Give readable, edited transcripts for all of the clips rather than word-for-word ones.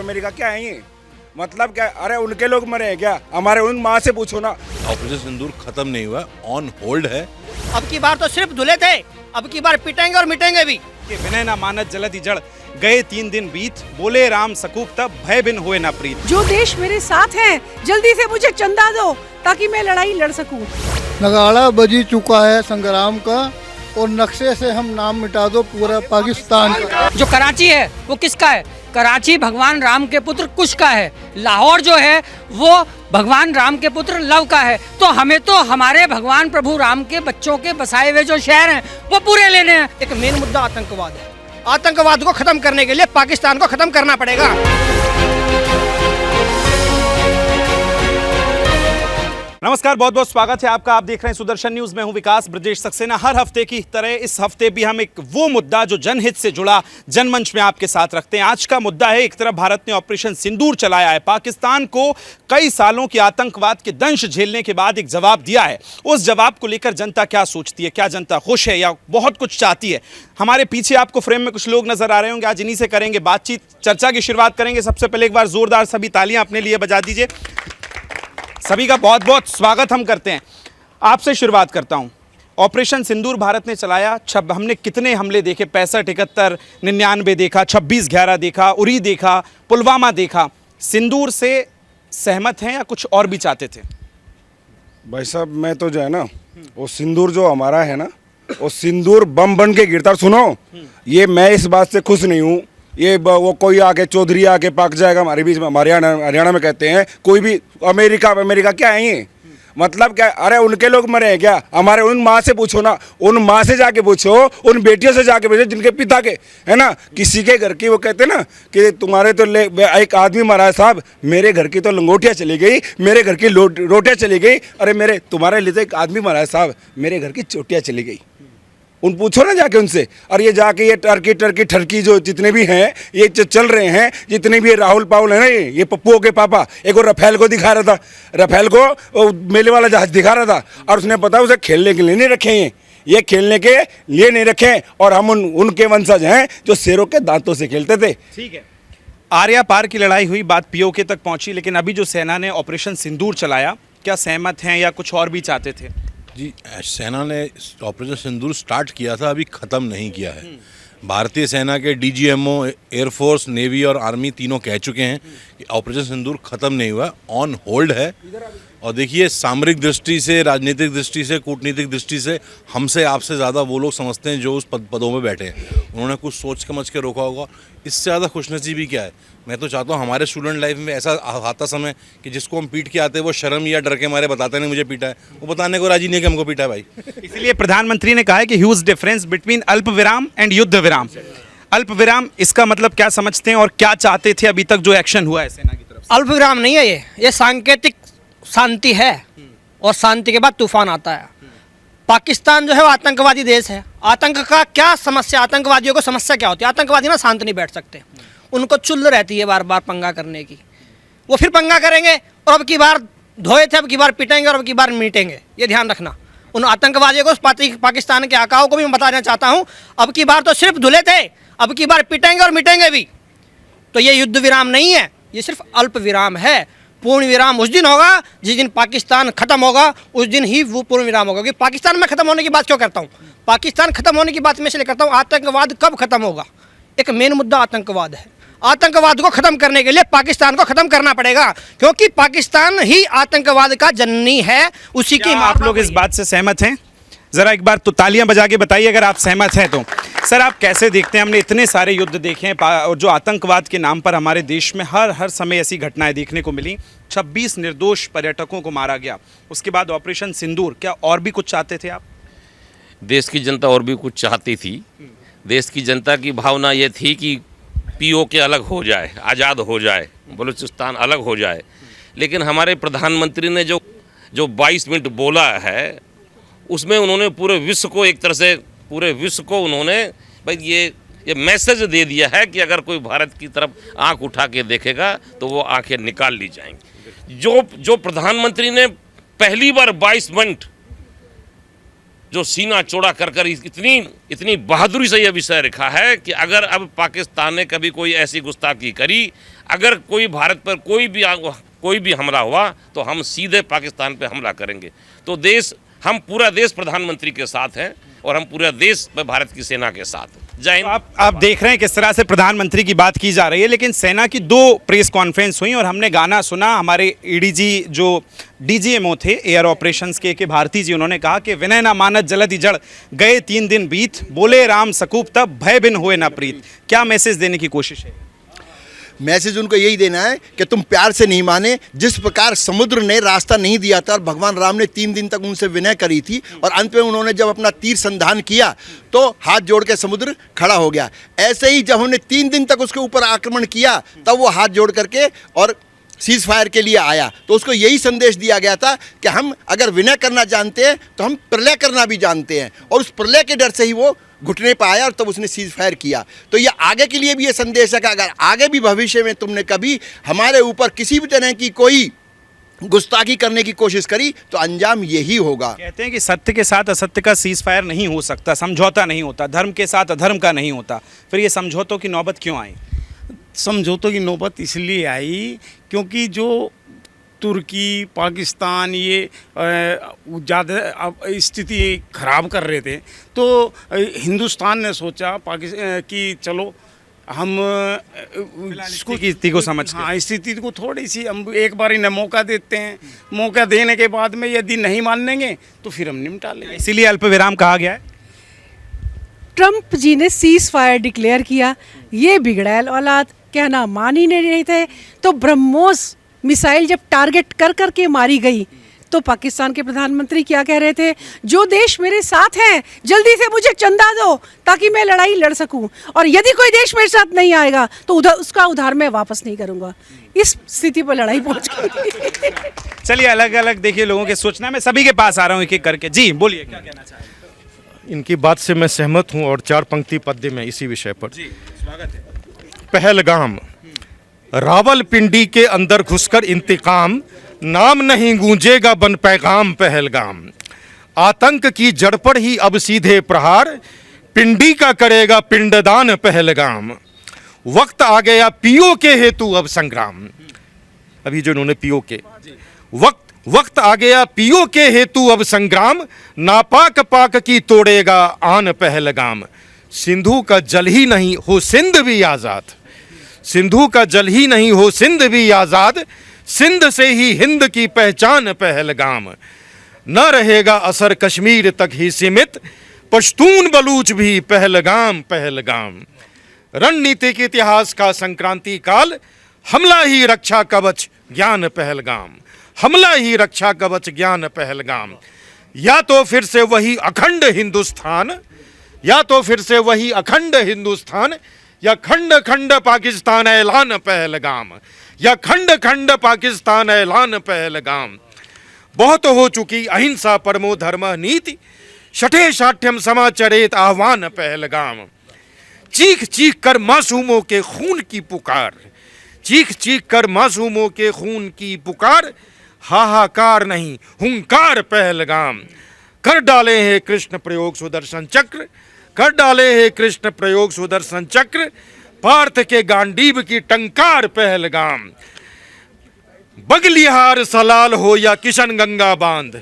America क्या है ये? मतलब क्या? अरे उनके लोग मरे हैं क्या? हमारे उन माँ से पूछो ना। ऑपरेशन सिंदूर खत्म नहीं हुआ, ऑन होल्ड है। अब की बार तो सिर्फ धुले थे, अब की बार पिटेंगे और मिटेंगे भी। कि विनय ना मानत जलति जड़, गए 3 दिन बीत, बोले राम सकूक तब भय बिन हुए ना प्रीत। जो देश मेरे साथ हैं, जल्दी से मुझे चंदा दो ताकि मैं लड़ाई लड़ सकूं। नगाड़ा बजी चुका है संग्राम का और नक्शे से हम नाम मिटा दो पूरा पाकिस्तान का। जो कराची है वो किसका है? कराची भगवान राम के पुत्र कुश का है। लाहौर जो है वो भगवान राम के पुत्र लव का है। तो हमें तो हमारे भगवान प्रभु राम के बच्चों के बसाए हुए जो शहर हैं वो पूरे लेने हैं। एक मेन मुद्दा आतंकवाद है। आतंकवाद को खत्म करने के लिए पाकिस्तान को खत्म करना पड़ेगा। नमस्कार, बहुत बहुत स्वागत है आपका। आप देख रहे हैं सुदर्शन न्यूज। मैं हूं विकास ब्रजेश सक्सेना। हर हफ्ते की तरह इस हफ्ते भी हम एक वो मुद्दा जो जनहित से जुड़ा जनमंच में आपके साथ रखते हैं। आज का मुद्दा है, एक तरफ भारत ने ऑपरेशन सिंदूर चलाया है, पाकिस्तान को कई सालों की आतंकवाद के दंश झेलने के बाद एक जवाब दिया है। उस जवाब को लेकर जनता क्या सोचती है? क्या जनता खुश है या बहुत कुछ चाहती है? हमारे पीछे आपको फ्रेम में कुछ लोग नजर आ रहे होंगे। आज इन्हीं से करेंगे बातचीत, चर्चा की शुरुआत करेंगे। सबसे पहले एक बार जोरदार सभी तालियां अपने लिए बजा दीजिए। सभी का बहुत बहुत स्वागत हम करते हैं। आपसे शुरुआत करता हूं। ऑपरेशन सिंदूर भारत ने चलाया। हमने कितने हमले देखे? 65, 71, 99 देखा, 26/11 देखा, उरी देखा, पुलवामा देखा। सिंदूर से सहमत हैं या कुछ और भी चाहते थे? भाई साहब, मैं तो जो है ना, वो सिंदूर जो हमारा है ना, वो सिंदूर बम बन के गिरता। सुनो, ये मैं इस बात से खुश नहीं हूँ। ये वो कोई आके चौधरी आके पक जाएगा हमारे बीच में। हरियाणा में कहते हैं कोई भी अमेरिका क्या है ये? मतलब क्या? अरे उनके लोग मरे हैं क्या? हमारे उन माँ से पूछो ना, उन माँ से जाके पूछो, उन बेटियों से जाके पूछो जिनके पिता के है ना, किसी के घर की। वो कहते हैं ना कि तुम्हारे तो एक आदमी मरा है साहब, मेरे घर की तो लंगोटियाँ चली गई, मेरे घर की रोटियाँ चली गई। अरे तुम्हारे लिए तो एक आदमी मरा है साहब, मेरे घर की चोटियाँ चली गई। उन पूछो ना जाके उनसे। और ये जाके ये टर्की जो जितने भी हैं, ये चल रहे हैं, जितने भी राहुल पाहुल है ना, ये पप्पुओं के पापा, एक और रफेल को दिखा रहा था, रफेल को मेले वाला जहाज दिखा रहा था। और उसने पता उसे खेलने के लिए नहीं रखे हैं, ये खेलने के लिए नहीं रखे। और हम उनके वंशज हैं जो शेरों के दांतों से खेलते थे। ठीक है, आर्या पार की लड़ाई हुई, बात पीओके तक पहुंची, लेकिन अभी जो सेना ने ऑपरेशन सिंदूर चलाया, क्या सहमत हैं या कुछ और भी चाहते थे? जी, सेना ने ऑपरेशन सिंदूर स्टार्ट किया था, अभी ख़त्म नहीं किया है। भारतीय सेना के डीजीएमओ, एयरफोर्स, नेवी और आर्मी तीनों कह चुके हैं कि ऑपरेशन सिंदूर ख़त्म नहीं हुआ, ऑन होल्ड है। और देखिए, सामरिक दृष्टि से, राजनीतिक दृष्टि से, कूटनीतिक दृष्टि से हमसे आपसे ज़्यादा वो लोग समझते हैं जो उस पदों में बैठे हैं। उन्होंने कुछ सोच समझ के रोका होगा। इससे ज़्यादा खुशनसीबी क्या है? मैं तो चाहता हूँ हमारे स्टूडेंट लाइफ में ऐसा आता समय कि जिसको हम पीट के आते हैं वो शर्म या डर के मारे बताते नहीं मुझे पीटा है, वो बताने को राजी नहीं है कि हमको पीटा है भाई। इसलिए प्रधानमंत्री ने कहा है कि ह्यूज डिफरेंस बिटवीन अल्प विराम एंड युद्ध विराम। अल्प विराम, इसका मतलब क्या समझते हैं और क्या चाहते थे अभी तक जो एक्शन हुआ है सेना की तरफ से? अल्प विराम नहीं है, ये सांकेतिक शांति है, और शांति के बाद तूफान आता है। पाकिस्तान जो है वो आतंकवादी देश है। आतंक का क्या समस्या, आतंकवादियों को समस्या क्या होती है? आतंकवादी ना शांत नहीं बैठ सकते, उनको चुल रहती है बार बार पंगा करने की। वो फिर पंगा करेंगे और अब की बार धोए थे, अब की बार पिटेंगे और अब की बार मीटेंगे। ये ध्यान रखना। उन आतंकवादियों को, पाकिस्तान के आकाओं को भी मैं बताना चाहता हूँ, अब की बार तो सिर्फ धुले थे, अब की बार पिटेंगे और मिटेंगे भी। तो ये युद्ध विराम नहीं है, ये सिर्फ अल्प विराम है। पूर्ण विराम उस दिन होगा जिस दिन पाकिस्तान खत्म होगा, उस दिन ही वो पूर्ण विराम होगा। क्योंकि पाकिस्तान में खत्म होने की बात क्यों करता हूँ? पाकिस्तान खत्म होने की बात मैं इसलिए करता हूँ, आतंकवाद कब खत्म होगा? एक मेन मुद्दा आतंकवाद है। आतंकवाद को खत्म करने के लिए पाकिस्तान को खत्म करना पड़ेगा, क्योंकि पाकिस्तान ही आतंकवाद का जननी है। उसी की आप लोग इस बात से सहमत हैं? जरा एक बार तो तालियां बजा के बताइए अगर आप सहमत हैं तो। सर, आप कैसे देखते हैं? हमने इतने सारे युद्ध देखे हैं और जो आतंकवाद के नाम पर हमारे देश में हर समय ऐसी घटनाएं देखने को मिली। 26 निर्दोष पर्यटकों को मारा गया, उसके बाद ऑपरेशन सिंदूर। क्या और भी कुछ चाहते थे आप? देश की जनता और भी कुछ चाहती थी। देश की जनता की भावना ये थी कि पीओके अलग हो जाए, आज़ाद हो जाए, बलूचिस्तान अलग हो जाए। लेकिन हमारे प्रधानमंत्री ने जो 22 मिनट बोला है, उसमें उन्होंने पूरे विश्व को, एक तरह से पूरे विश्व को उन्होंने भाई ये मैसेज दे दिया है कि अगर कोई भारत की तरफ आंख उठा के देखेगा तो वो आंखें निकाल ली जाएंगी। जो प्रधानमंत्री ने पहली बार 22 मिनट जो सीना चौड़ा कर कर इतनी इतनी बहादुरी से यह विषय रखा है कि अगर अब पाकिस्तान ने कभी कोई ऐसी गुस्ताखी करी, अगर कोई भारत पर कोई भी हमला हुआ तो हम सीधे पाकिस्तान पे हमला करेंगे। तो हम पूरा देश प्रधानमंत्री के साथ हैं और हम पूरा देश भारत की सेना के साथ हैं। जय हिंद। आप देख रहे हैं किस तरह से प्रधानमंत्री की बात की जा रही है, लेकिन सेना की 2 प्रेस कॉन्फ्रेंस हुई और हमने गाना सुना। हमारे ईडीजी जो डीजीएमओ थे एयर ऑपरेशंस के भारती जी, उन्होंने कहा कि विनय ना मानत जलधि जड़, गए 3 दिन बीत, बोले राम सकूप तब, भय बिन हुए ना प्रीत। क्या मैसेज देने की कोशिश है? मैसेज उनको यही देना है कि तुम प्यार से नहीं माने। जिस प्रकार समुद्र ने रास्ता नहीं दिया था और भगवान राम ने 3 दिन तक उनसे विनय करी थी और अंत में उन्होंने जब अपना तीर संधान किया तो हाथ जोड़ के समुद्र खड़ा हो गया, ऐसे ही जब हमने 3 दिन तक उसके ऊपर आक्रमण किया तब वो हाथ जोड़ करके और सीज फायर के लिए आया। तो उसको यही संदेश दिया गया था कि हम अगर विनय करना जानते हैं तो हम प्रलय करना भी जानते हैं, और उस प्रलय के डर से ही वो घुटने पर आया और तब उसने सीज फायर किया। तो ये आगे के लिए भी ये संदेश है कि अगर आगे भी भविष्य में तुमने कभी हमारे ऊपर किसी भी तरह की कोई गुस्ताखी करने की कोशिश करी तो अंजाम यही होगा। कहते हैं कि सत्य के साथ असत्य का सीज फायर नहीं हो सकता, समझौता नहीं होता, धर्म के साथ अधर्म का नहीं होता। फिर ये समझौतों की नौबत क्यों आई? समझौतों की नौबत इसलिए आई क्योंकि जो तुर्की, पाकिस्तान ये ज़्यादा स्थिति खराब कर रहे थे, तो हिंदुस्तान ने सोचा कि चलो हम स्थिति को समझ के, हाँ, स्थिति को थोड़ी सी हम एक बार इन्हें मौका देते हैं। मौका देने के बाद में यदि नहीं मानेंगे तो फिर हम निपटा लेंगे। इसीलिए अल्पविराम कहा गया है। ट्रंप जी ने सीज फायर डिक्लेयर किया, ये बिगड़ैल औलाद कहना मान ही नहीं रहे थे। तो ब्रह्मोस मिसाइल जब टारगेट कर करके मारी गई तो पाकिस्तान के प्रधानमंत्री क्या कह रहे थे? जो देश मेरे साथ हैं जल्दी से मुझे चंदा दो ताकि मैं लड़ाई लड़ सकूं, और यदि कोई देश मेरे साथ नहीं आएगा तो उसका उधार मैं वापस नहीं करूंगा। इस स्थिति पर लड़ाई पहुंच गई। चलिए अलग अलग देखिए लोगों के सोचना, मैं सभी के पास आ रहा हूँ एक एक करके। जी बोलिए, क्या कहना चाह रहे हैं? इनकी बात से मैं सहमत हूं और 4 पंक्ति पद्य में इसी विषय पर। जी स्वागत है। पहलगाम, रावलपिंडी के अंदर घुसकर इंतकाम, नाम नहीं गूंजेगा बन पैगाम पहलगाम। आतंक की जड़ पर ही अब सीधे प्रहार, पिंडी का करेगा पिंडदान पहलगाम। वक्त आ गया पीओ के हेतु अब संग्राम। अभी जो इन्होंने पीओ के वक्त आ गया पीओ के हेतु अब संग्राम, नापाक पाक की तोड़ेगा आन पहलगाम। सिंधु का जल ही नहीं हो सिंध भी आजाद, सिंधु का जल ही नहीं हो सिंध भी आजाद, सिंध से ही हिंद की पहचान पहलगाम। न रहेगा असर कश्मीर तक ही सीमित, पश्तून बलूच भी पहलगाम पहलगाम। रणनीतिक इतिहास का संक्रांति काल, हमला ही रक्षा कवच ज्ञान पहलगाम, हमला ही रक्षा कवच ज्ञान पहलगाम। या तो फिर से वही अखंड हिंदुस्तान, या तो फिर से वही अखंड हिंदुस्तान, या खंड खंड पाकिस्तान ऐलान पहलगाम, या खंड खंड पाकिस्तान ऐलान पहलगाम। बहुत हो चुकी अहिंसा परमो धर्म नीति, शठे शाठ्यम समाचरेत आह्वान पहलगाम। चीख चीख कर मासूमों के खून की पुकार, चीख चीख कर मासूमों के खून की पुकार, हाहाकार नहीं हुंकार पहलगाम। कर डाले हैं कृष्ण प्रयोग सुदर्शन चक्र, कर डाले हैं कृष्ण प्रयोग सुदर्शन चक्र, पार्थ के गांडीव की टंकार पहलगाम। बगलिहार सलाल हो या किशन गंगा बांध,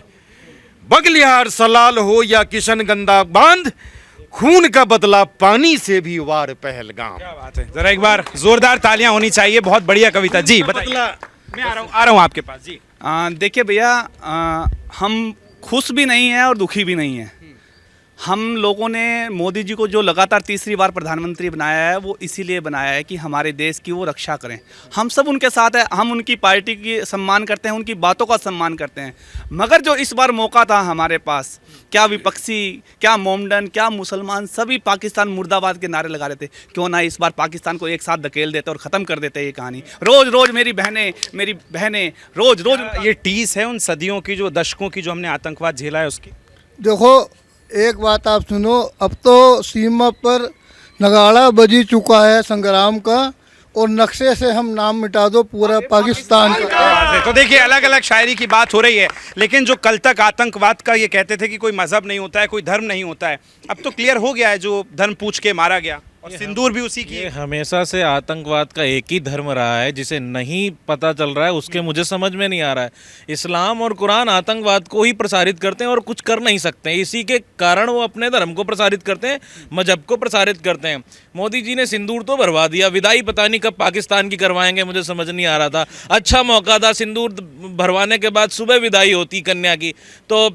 बगलिहार सलाल हो या किशन गंगा बांध, खून का बदला पानी से भी वार पहलगाम। क्या बात है, जरा एक बार जोरदार तालियां होनी चाहिए। बहुत बढ़िया कविता। जी बताइए। मैं आ रहा हूँ आपके पास। जी देखिए भैया, हम खुश भी नहीं हैं और दुखी भी नहीं हैं। हम लोगों ने मोदी जी को जो लगातार तीसरी बार प्रधानमंत्री बनाया है वो इसीलिए बनाया है कि हमारे देश की वो रक्षा करें। हम सब उनके साथ हैं, हम उनकी पार्टी की सम्मान करते हैं, उनकी बातों का सम्मान करते हैं। मगर जो इस बार मौका था हमारे पास, क्या विपक्षी, क्या मोमडन, क्या मुसलमान, सभी पाकिस्तान मुर्दाबाद के नारे लगा रहे थे। क्यों ना इस बार पाकिस्तान को एक साथ धकेल देते और ख़त्म कर देते ये कहानी। रोज़ रोज़ मेरी बहनें रोज़ रोज़। ये टीस है उन सदियों की, जो दशकों की, जो हमने आतंकवाद झेला है उसकी। देखो एक बात आप सुनो, अब तो सीमा पर नगाड़ा बजी चुका है संग्राम का, और नक्शे से हम नाम मिटा दो पूरा पाकिस्तान का। तो देखिए अलग अलग शायरी की बात हो रही है, लेकिन जो कल तक आतंकवाद का ये कहते थे कि कोई मजहब नहीं होता है, कोई धर्म नहीं होता है, अब तो क्लियर हो गया है जो धर्म पूछ के मारा गया, और सिंदूर भी उसी की ये हमेशा से आतंकवाद का एक ही धर्म रहा है, जिसे नहीं पता चल रहा है उसके मुझे समझ में नहीं आ रहा है। इस्लाम और कुरान आतंकवाद को ही प्रसारित करते हैं और कुछ कर नहीं सकते हैं, इसी के कारण वो अपने धर्म को प्रसारित करते हैं, मजहब को प्रसारित करते हैं। मोदी जी ने सिंदूर तो भरवा दिया, विदाई पता नहीं कब पाकिस्तान की करवाएंगे, मुझे समझ नहीं आ रहा था। अच्छा मौका था, सिंदूर भरवाने के बाद सुबह विदाई होती कन्या की, तो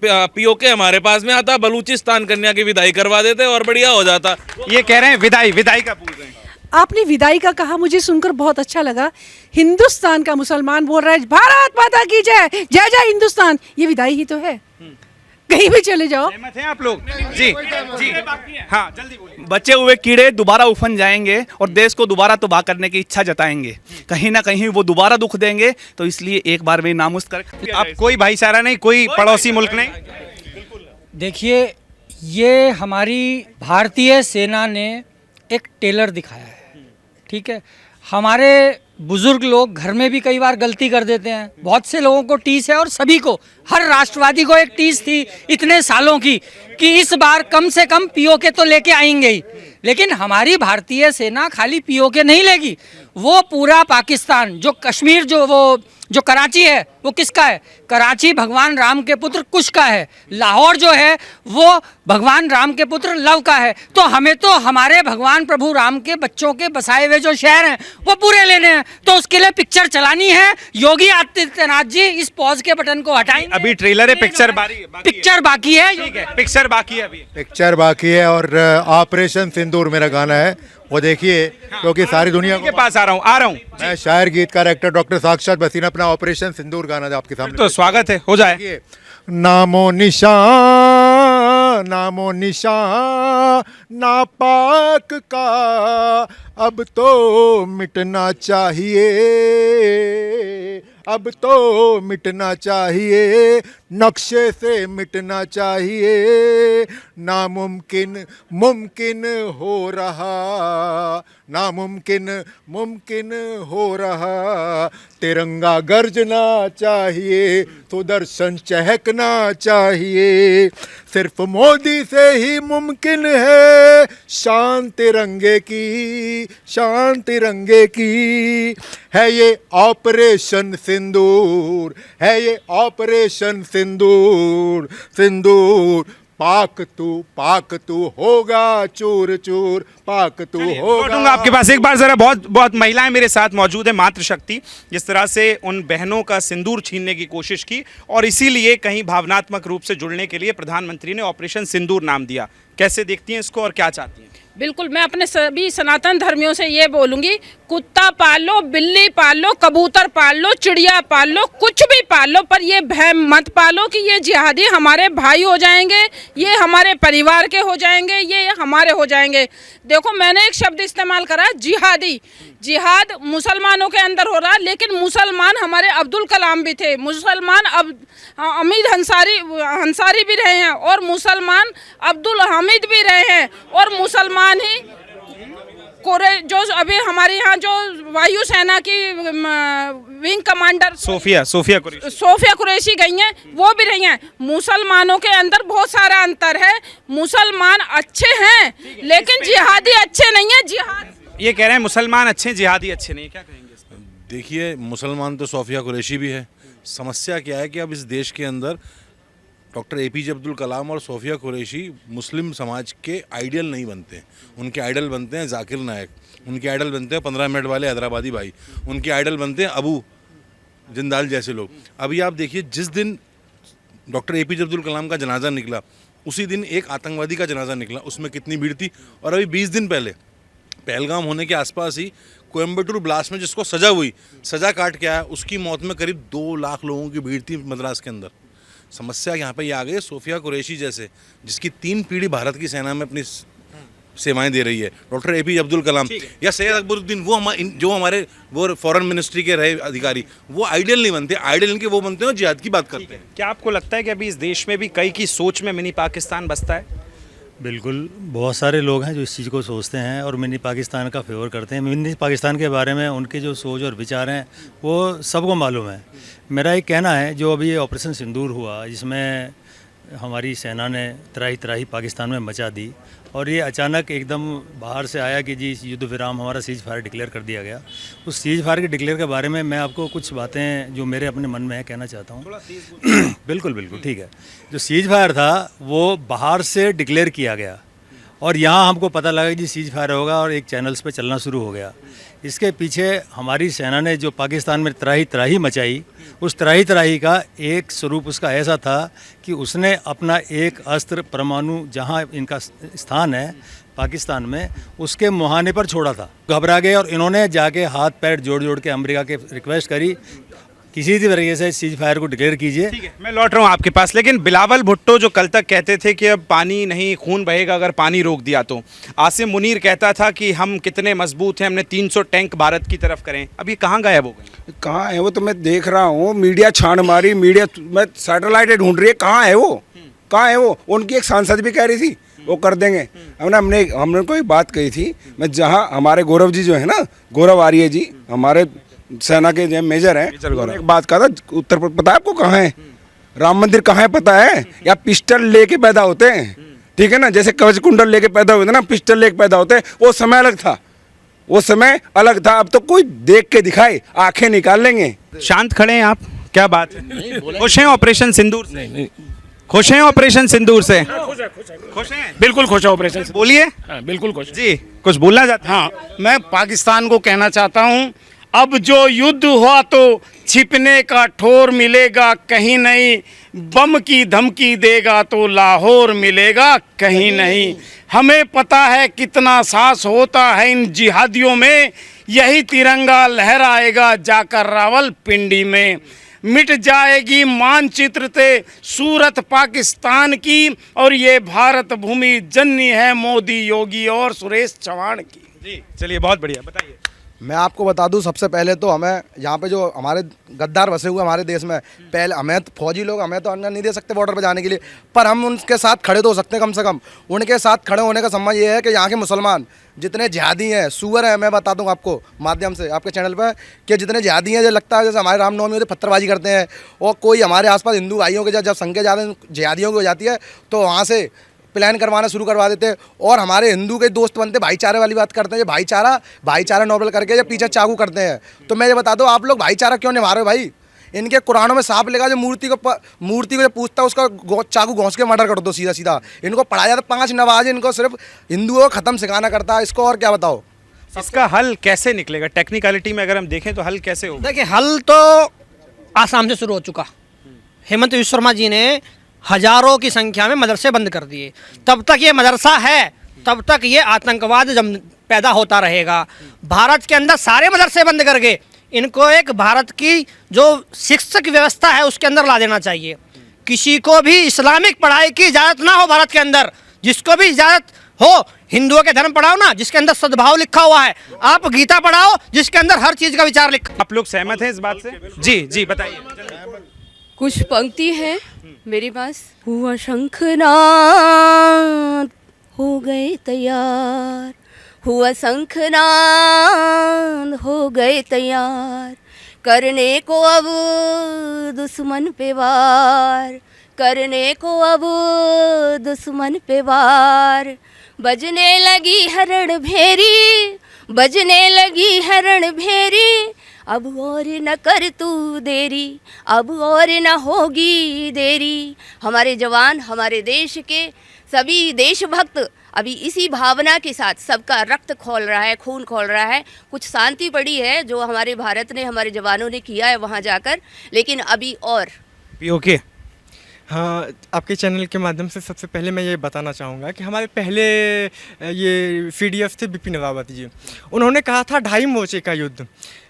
पीओके हमारे पास में आता, बलूचिस्तान कन्या की विदाई करवा देते और बढ़िया हो जाता। ये कह रहे हैं विदाई का पूछ रहे हैं। आपने विदाई का कहा, मुझे सुनकर बहुत अच्छा लगा। हिंदुस्तान का मुसलमान बोल रहा है भारत माता की जय, जय जय हिंदुस्तान, ये विदाई ही तो है। कहीं भी चले जाओ। सहमत हैं आप लोग? जी जी हाँ जल्दी बोलिए। बचे हुए कीड़े दोबारा उफन जाएंगे और देश को दोबारा तबाह करने की इच्छा जताएंगे, कहीं ना कहीं वो दोबारा दुख देंगे, तो इसलिए एक बार में नामुस्त कर। अब कोई भाईचारा नहीं, कोई पड़ोसी मुल्क नहीं। देखिए, ये हमारी भारतीय सेना ने एक टेलर दिखाया है, ठीक है। हमारे बुजुर्ग लोग घर में भी कई बार गलती कर देते हैं, बहुत से लोगों को टीस है, और सभी को, हर राष्ट्रवादी को एक टीस थी इतने सालों की कि इस बार कम से कम पीओके तो लेके आएंगे ही। लेकिन हमारी भारतीय सेना खाली पीओके नहीं लेगी, वो पूरा पाकिस्तान, जो कश्मीर, जो कराची है वो किसका है? कराची भगवान राम के पुत्र कुश का है। लाहौर जो है वो भगवान राम के पुत्र लव का है। तो हमें तो हमारे भगवान प्रभु राम के बच्चों के बसाए हुए जो शहर हैं वो पूरे लेने हैं, तो उसके लिए पिक्चर चलानी है। योगी आदित्यनाथ जी इस पॉज के बटन को हटाएंगे। अभी ट्रेलर है, पिक्चर पिक्चर बाकी है, ठीक है, पिक्चर बाकी है, अभी पिक्चर बाकी है। और ऑपरेशन सिंदूर मेरा गाना है, वो देखिए, क्योंकि सारी दुनिया के पास आ रहा हूँ। मैं शायर गीतकार एक्टर डॉक्टर साक्षात बसीना अपना ऑपरेशन सिंदूर गाना आपके सामने। तो स्वागत है, हो जाए। नामो निशान, नामो निशान नापाक का अब तो मिटना चाहिए, अब तो मिटना चाहिए, नक्शे से मिटना चाहिए। नामुमकिन मुमकिन हो रहा, नामुमकिन मुमकिन हो रहा। तिरंगा गरजना चाहिए, सुदर्शन चहकना चाहिए। सिर्फ मोदी से ही मुमकिन है शान तिरंगे की, शान तिरंगे की। है ये ऑपरेशन सिंदूर, है ये ऑपरेशन सिंदूर, सिंदूर। पाक तू होगा चूर चूर, पाक तू होगा। लौटूंगा आपके पास एक बार जरा। बहुत महिलाएं मेरे साथ मौजूद है, मातृशक्ति, जिस तरह से उन बहनों का सिंदूर छीनने की कोशिश की, और इसीलिए कहीं भावनात्मक रूप से जुड़ने के लिए प्रधानमंत्री ने ऑपरेशन सिंदूर नाम दिया। कैसे देखती हैं इसको और क्या चाहती हैं? बिल्कुल, मैं अपने सभी सनातन धर्मियों से ये बोलूँगी, कुत्ता पाल लो, बिल्ली पाल लो, कबूतर पाल लो, चिड़िया पाल लो, कुछ भी पाल लो, पर ये भय मत पालो कि ये जिहादी हमारे भाई हो जाएंगे, ये हमारे परिवार के हो जाएंगे, ये हमारे हो जाएंगे। देखो, मैंने एक शब्द इस्तेमाल करा, जिहादी। जिहाद मुसलमानों के अंदर हो रहा, लेकिन मुसलमान हमारे अब्दुल कलाम भी थे, मुसलमान अब अमीद अंसारी भी रहे हैं, और मुसलमान अब्दुल हामिद भी रहे हैं, और मुसलमान ही जो अभी हमारे यहाँ जो वायुसेना की विंग कमांडर सोफिया कुरैशी गई हैं, वो भी रही हैं। मुसलमानों के अंदर बहुत सारा अंतर है, मुसलमान अच्छे हैं लेकिन जिहादी अच्छे नहीं है। जिहाद ये कह रहे हैं मुसलमान अच्छे हैं, जिहादी अच्छे नहीं, क्या कहेंगे इस पर? देखिए, मुसलमान तो सोफिया कुरैशी भी है। समस्या क्या है कि अब इस देश के अंदर डॉक्टर एपीजे अब्दुल कलाम और सोफिया कुरैशी मुस्लिम समाज के आइडियल नहीं बनते हैं। उनके आइडल बनते हैं जाकिर नायक, उनके आइडल बनते हैं 15 मिनट वाले हैदराबादी भाई, उनके आइडल बनते हैं अबू जिंदाल जैसे लोग। अभी आप देखिए, जिस दिन डॉक्टर एपीजे अब्दुल कलाम का जनाजा निकला, उसी दिन एक आतंकवादी का जनाजा निकला, उसमें कितनी भीड़ थी। और अभी 20 दिन पहले पहलगाम होने के आसपास ही कोयम्बटूर ब्लास्ट में जिसको सज़ा हुई, सज़ा काट के आया, उसकी मौत में करीब 2 लाख लोगों की भीड़ थी मद्रास के अंदर। समस्या यहाँ पे ये आ गई, सोफिया कुरैशी जैसे, जिसकी 3 पीढ़ी भारत की सेना में अपनी सेवाएं दे रही है, डॉक्टर एपीजे अब्दुल कलाम या सैयद अकबरुद्दीन, वो हमारे वो फॉरेन मिनिस्ट्री के रहे अधिकारी, वो आइडियल नहीं बनते। आइडियल इनके वो बनते हैं जिहाद की बात करते हैं। क्या आपको लगता है कि अभी इस देश में भी कई की सोच में मिनी पाकिस्तान बसता है? बिल्कुल, बहुत सारे लोग हैं जो इस चीज़ को सोचते हैं और मिनी पाकिस्तान का फेवर करते हैं। मिनी पाकिस्तान के बारे में उनके जो सोच और विचार हैं वो सबको मालूम है। मेरा एक कहना है, जो अभी ये ऑपरेशन सिंदूर हुआ, जिसमें हमारी सेना ने त्राही त्राही पाकिस्तान में मचा दी और ये अचानक एकदम बाहर से आया कि जी युद्ध विराम हमारा सीज फायर डिक्लेयर कर दिया गया। उस सीज फायर के डिक्लेयर के बारे में मैं आपको कुछ बातें जो मेरे अपने मन में है कहना चाहता हूँ। बिल्कुल बिल्कुल ठीक है। जो सीज फायर था वो बाहर से डिक्लेयर किया गया और यहाँ हमको पता लगा कि जी सीज फायर होगा और एक चैनल्स पे चलना शुरू हो गया। इसके पीछे हमारी सेना ने जो पाकिस्तान में त्राही त्राही मचाई, उस त्राही त्राही का एक स्वरूप उसका ऐसा था कि उसने अपना एक अस्त्र परमाणु जहाँ इनका स्थान है पाकिस्तान में, उसके मुहाने पर छोड़ा था। घबरा गए और इन्होंने जाके हाथ पैर जोड़ जोड़ के अमेरिका के रिक्वेस्ट करी, किसी भी तरीके से सीज फायर को डिक्लेयर कीजिए। ठीक है, मैं लौट रहा हूँ आपके पास। लेकिन बिलावल भुट्टो जो कल तक कहते थे कि अब पानी नहीं खून बहेगा अगर पानी रोक दिया तो, आसिम मुनीर कहता था कि हम कितने मजबूत हैं, हमने 300 टैंक भारत की तरफ करें। अब ये कहाँ गायब हो गए? कहाँ है वो तो मैं देख रहा हूँ, मीडिया छान मारी, मीडिया मैं सैटेलाइट ढूंढ रही है, कहाँ है वो, कहाँ है वो। उनकी एक सांसद भी कह रही थी वो कर देंगे। हमने कोई बात कही थी, मैं जहाँ हमारे गौरव जी जो है ना, गौरव आर्य जी हमारे सेना के जो मेजर हैं, एक बात कहा था, उत्तर प्रदेश पता है आपको कहाँ है राम मंदिर, कहाँ है पता है? या पिस्टल लेके पैदा होते हैं, ठीक है ना, जैसे कवच कुंडल लेके पैदा हुए थे ना, पिस्टल लेके पैदा होते हैं। वो समय अलग था, वो समय अलग था। अब तो कोई देख के दिखाए, आंखें निकाल लेंगे। शांत खड़े हैं आप, क्या बात है? खुश हैं ऑपरेशन सिंदूर से? नहीं, खुश हैं ऑपरेशन सिंदूर से? खुश हैं? बिल्कुल खुश है ऑपरेशन से। बोलिए। बिल्कुल खुश जी, कुछ बोलना चाहते हैं? हाँ, मैं पाकिस्तान को कहना चाहता हूँ, अब जो युद्ध हुआ तो छिपने का ठोर मिलेगा कहीं नहीं, बम की धमकी देगा तो लाहौर मिलेगा कहीं नहीं। हमें पता है कितना साहस होता है इन जिहादियों में, यही तिरंगा लहराएगा जाकर रावलपिंडी में। मिट जाएगी मानचित्र से सूरत पाकिस्तान की, और ये भारत भूमि जननी है मोदी, योगी और सुरेश चौहान की। जी चलिए, बहुत बढ़िया, बताइए। मैं आपको बता दूं, सबसे पहले तो हमें यहाँ पे जो हमारे गद्दार बसे हुए हमारे देश में, पहले हमें तो फौजी लोग हमें तो अन्न नहीं दे सकते बॉर्डर पे जाने के लिए, पर हम उनके साथ खड़े तो हो सकते हैं कम से कम। उनके साथ खड़े होने का सम्मान ये है कि यहाँ के मुसलमान जितने जिहादी हैं, सुअर हैं, मैं बता दूँ आपको माध्यम से आपके चैनल पर, कि जितने जिहादी हैं, जो लगता है जैसे हमारे रामनवमी होती है पत्थरबाजी करते हैं, और कोई हमारे आसपास हिंदू भाइयों के जब संख्या ज़्यादा जिहादियों की हो जाती है तो वहाँ से प्लान करवाना शुरू करवा देते हैं और हमारे हिंदू के दोस्त बनते, भाईचारे वाली बात करते हैं। जो भाईचारा नॉर्मल करके जो पीछे चाकू करते हैं, तो मैं ये बता दूं, आप लोग भाईचारा क्यों निभा रहे हो भाई? इनके कुरानों में साफ लिखा, जो मूर्ति को जो पूछता है उसका चाकू घोंस के मर्डर कर दो सीधा सीधा। इनको पढ़ाया जाता 5 नवाज, इनको सिर्फ हिंदुओं को ख़त्म सिखाना करता है, इसको और क्या बताओ? इसका हल कैसे निकलेगा? टेक्निकलिटी में अगर हम देखें तो हल कैसे होगा? देखिए, हल तो आसाम से शुरू हो चुका। हेमंत विश्व शर्मा जी ने हजारों की संख्या में मदरसे बंद कर दिए। तब तक ये मदरसा है, तब तक ये आतंकवाद पैदा होता रहेगा। भारत के अंदर सारे मदरसे बंद करके इनको एक भारत की जो शिक्षक व्यवस्था है उसके अंदर ला देना चाहिए। किसी को भी इस्लामिक पढ़ाई की इजाज़त ना हो भारत के अंदर, जिसको भी इजाज़त हो हिंदुओं के धर्म पढ़ाओ ना, जिसके अंदर सद्भाव लिखा हुआ है। आप गीता पढ़ाओ जिसके अंदर हर चीज़ का विचार लिखा। आप लोग सहमत हैं इस बात से? जी जी बताइए। कुछ पंक्ति है मेरे पास। हुआ शंखनाद हो गए तैयार, हुआ शंखनाद हो गए तैयार, करने को अब दुश्मन पे वार, करने को अब दुश्मन पे वार। बजने लगी हरण भेरी, बजने लगी हरण भेरी, अब और न कर तू देरी, अब और न होगी देरी। हमारे जवान, हमारे देश के सभी देशभक्त अभी इसी भावना के साथ सबका रक्त खोल रहा है, खून खोल रहा है। कुछ शांति पड़ी है जो हमारे भारत ने, हमारे जवानों ने किया है वहाँ जाकर, लेकिन अभी और ओके। हाँ, आपके चैनल के माध्यम से सबसे पहले मैं ये बताना चाहूँगा कि हमारे पहले ये CDF थे बिपिन रावत जी, उन्होंने कहा था 2.5 मोर्चे का युद्ध।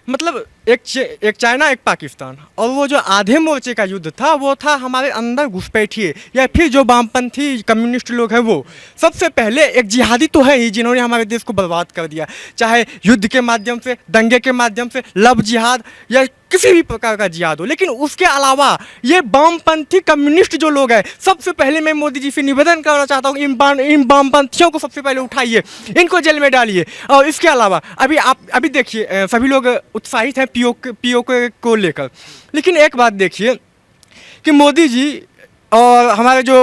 मतलब एक चाइना एक पाकिस्तान, और वो जो आधे मोर्चे का युद्ध था वो था हमारे अंदर घुसपैठिए या फिर जो वामपंथी कम्युनिस्ट लोग हैं वो। सबसे पहले एक जिहादी तो है ही जिन्होंने हमारे देश को बर्बाद कर दिया, चाहे युद्ध के माध्यम से, दंगे के माध्यम से, लव जिहाद या किसी भी प्रकार का जिहाद हो। लेकिन उसके अलावा ये वामपंथी कम्युनिस्ट जो लोग हैं, सबसे पहले मैं मोदी जी से निवेदन करना चाहता हूँ इन वामपंथियों को सबसे पहले उठाइए, इनको जेल में डालिए। और इसके अलावा अभी देखिए सभी लोग उत्साहित हैं पीओके को लेकर, लेकिन एक बात देखिए कि मोदी जी और हमारे जो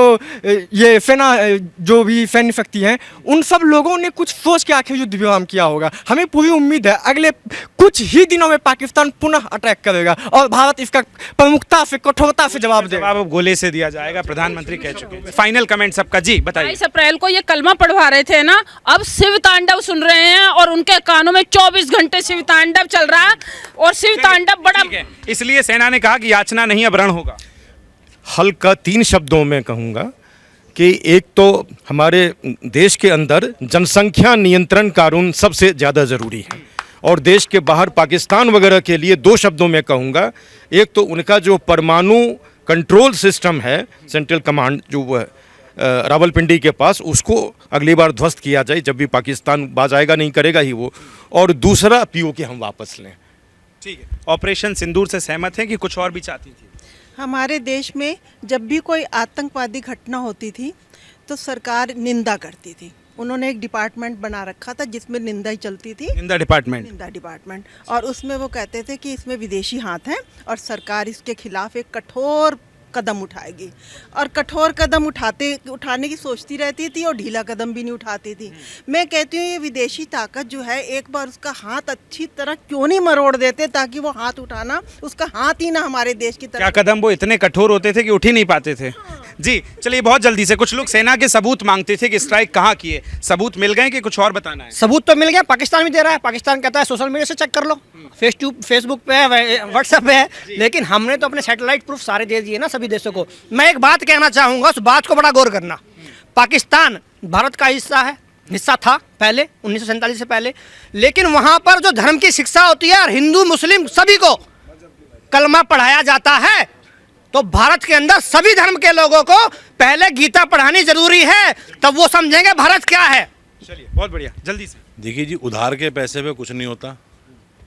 ये सेना जो भी सैन्य शक्ति हैं उन सब लोगों ने कुछ सोच के आखिर युद्ध विराम किया होगा। हमें पूरी उम्मीद है अगले कुछ ही दिनों में पाकिस्तान पुनः अटैक करेगा और भारत इसका प्रमुखता से, कठोरता से जवाब देगा। जवाब गोले से दिया जाएगा, प्रधानमंत्री कह चुके हैं। फाइनल कमेंट सबका, जी बताइए। 22 अप्रैल को ये कलमा पढ़वा रहे थे ना, अब शिव तांडव सुन रहे हैं और उनके कानों में 24 घंटे शिव तांडव चल रहा है और शिव तांडव बड़ा, इसलिए सेना ने कहा कि याचना नहीं अब रण होगा। हल्का 3 शब्दों में कहूँगा कि एक तो हमारे देश के अंदर जनसंख्या नियंत्रण कानून सबसे ज़्यादा ज़रूरी है, और देश के बाहर पाकिस्तान वगैरह के लिए 2 शब्दों में कहूँगा, एक तो उनका जो परमाणु कंट्रोल सिस्टम है, सेंट्रल कमांड जो वो रावलपिंडी के पास, उसको अगली बार ध्वस्त किया जाए जब भी पाकिस्तान बाज आएगा, नहीं करेगा ही वो। और दूसरा पीओके हम वापस लें। ठीक है, ऑपरेशन सिंदूर से सहमत हैं कि कुछ और भी चाहती थी? हमारे देश में जब भी कोई आतंकवादी घटना होती थी तो सरकार निंदा करती थी। उन्होंने एक डिपार्टमेंट बना रखा था जिसमें निंदा ही चलती थी, निंदा डिपार्टमेंट, और उसमें वो कहते थे कि इसमें विदेशी हाथ हैं और सरकार इसके खिलाफ एक कठोर कदम उठाएगी, और कठोर कदम उठाने की सोचती रहती थी और ढीला कदम भी नहीं उठाती थी। मैं कहती हूँ ये विदेशी ताकत जो है, एक बार उसका हाथ अच्छी तरह क्यों नहीं मरोड़ देते ताकि वो हाथ उठाना, उसका हाथ ही ना हमारे देश की तरफ। क्या कदम वो इतने कठोर होते थे कि उठ ही नहीं पाते थे? जी चलिए, बहुत जल्दी से कुछ लोग सेना के सबूत मांगते थे कि स्ट्राइक कहाँ किए, सबूत मिल गए कि कुछ और बताना है? सबूत तो मिल गया, पाकिस्तान भी दे रहा है। पाकिस्तान कहता है सोशल मीडिया से चेक कर लो, फेसबुक पे है, व्हाट्सएप पे है, लेकिन हमने तो अपने सैटेलाइट प्रूफ सारे दे दिए ना सभी देशों को। मैं एक बात कहना चाहूँगा, उस बात को बड़ा गौर करना। पाकिस्तान भारत का हिस्सा था पहले 1947 से पहले, लेकिन वहाँ पर जो धर्म की शिक्षा होती है और हिंदू मुस्लिम सभी को कलमा पढ़ाया जाता है, तो भारत के अंदर सभी धर्म के लोगों को पहले गीता पढ़ानी जरूरी है, तब वो समझेंगे भारत क्या है। चलिए बहुत बढ़िया, जल्दी से। देखिए जी, उधार के पैसे पे कुछ नहीं होता।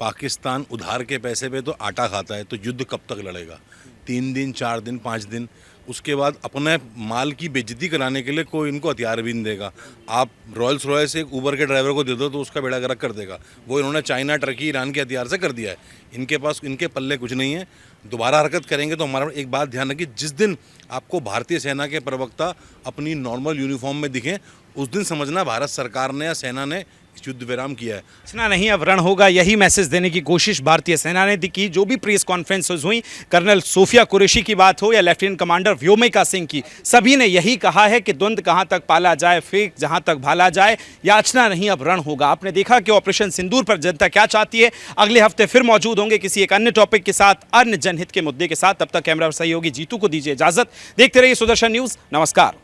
पाकिस्तान उधार के पैसे पे तो आटा खाता है, तो युद्ध कब तक लड़ेगा? 3 दिन, 4 दिन, 5 दिन, उसके बाद अपने माल की बेइज्जती कराने के लिए कोई इनको हथियार भी नहीं देगा। आप रॉयल्स रॉयस एक ऊबर के ड्राइवर को दे दो तो उसका बेड़ा गर्क कर देगा। वो इन्होंने चाइना, टर्की, ईरान के हथियार से कर दिया है। इनके पास, इनके पल्ले कुछ नहीं है। दोबारा हरकत करेंगे तो हमारा एक बात ध्यान रखिए, जिस दिन आपको भारतीय सेना के प्रवक्ता अपनी नॉर्मल यूनिफॉर्म में दिखें, उस दिन समझना भारत सरकार ने या सेना ने युद्ध विराम किया है। इतना नहीं अब रण होगा, यही मैसेज देने की कोशिश भारतीय सेना ने की। जो भी प्रेस कॉन्फ्रेंसेस हुई, कर्नल सोफिया कुरैशी की बात हो या लेफ्टिनेंट कमांडर व्योमिका सिंह की, सभी ने यही कहा है कि द्वंद्व कहां तक पाला जाए, फेंक जहां तक भाला जाए, याचना नहीं अब रण होगा। आपने देखा कि ऑपरेशन सिंदूर पर जनता क्या चाहती है। अगले हफ्ते फिर मौजूद होंगे किसी एक अन्य टॉपिक के साथ, अन्य जनहित के मुद्दे के साथ। तब तक कैमरा सहयोगी जीतू को दीजिए इजाजत। देखते रहिए सुदर्शन न्यूज। नमस्कार।